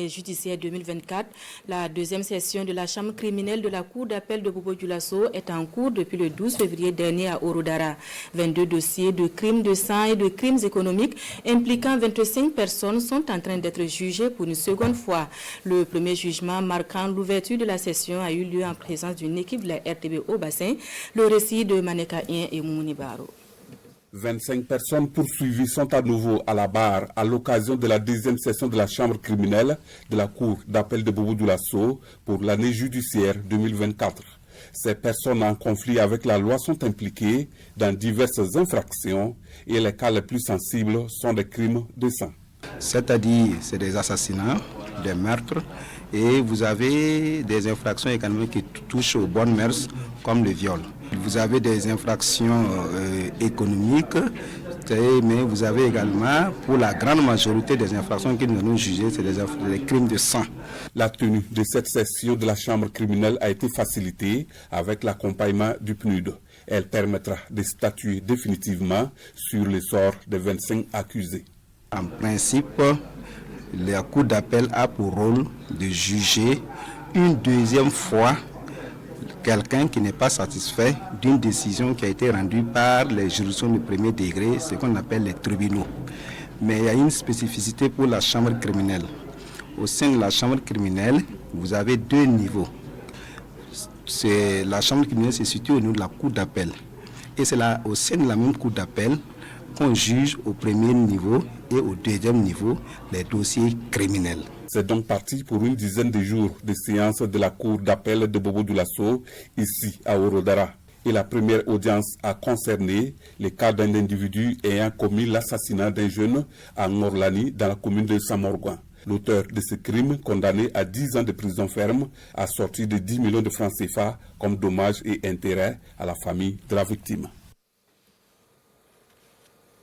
Judiciaire 2024, la deuxième session de la chambre criminelle de la cour d'appel de Bobo-Dioulasso est en cours depuis le 12 février dernier à Orodara. 22 dossiers de crimes de sang et de crimes économiques impliquant 25 personnes sont en train d'être jugés pour une seconde fois. Le premier jugement marquant l'ouverture de la session a eu lieu en présence d'une équipe de la RTB au bassin. Le récit de Maneka Ien et Moumouni Baro. 25 personnes poursuivies sont à nouveau à la barre à l'occasion de la deuxième session de la chambre criminelle de la cour d'appel de Bobo-Dioulasso pour l'année judiciaire 2024. Ces personnes en conflit avec la loi sont impliquées dans diverses infractions et les cas les plus sensibles sont des crimes de sang. C'est-à-dire, c'est des assassinats, des meurtres, et vous avez des infractions également qui touchent aux bonnes mœurs, comme le viol. Vous avez des infractions économiques, mais vous avez également, pour la grande majorité des infractions que nous allons juger, c'est des crimes de sang. La tenue de cette session de la chambre criminelle a été facilitée avec l'accompagnement du PNUD. Elle permettra de statuer définitivement sur le sort des 25 accusés. En principe, la cour d'appel a pour rôle de juger une deuxième fois quelqu'un qui n'est pas satisfait d'une décision qui a été rendue par les juridictions de premier degré, ce qu'on appelle les tribunaux. Mais il y a une spécificité pour la chambre criminelle. Au sein de la chambre criminelle, vous avez deux niveaux. La chambre criminelle se situe au niveau de la cour d'appel. Et c'est là, au sein de la même cour d'appel, qu'on juge au premier niveau et au deuxième niveau les dossiers criminels. C'est donc parti pour une dizaine de jours de séance de la cour d'appel de Bobo-Dioulasso, ici à Orodara. Et la première audience a concerné le cas d'un individu ayant commis l'assassinat d'un jeune à Morlani dans la commune de Samorgouan. L'auteur de ce crime, condamné à 10 ans de prison ferme, a sorti de 10 millions de francs CFA comme dommages et intérêts à la famille de la victime.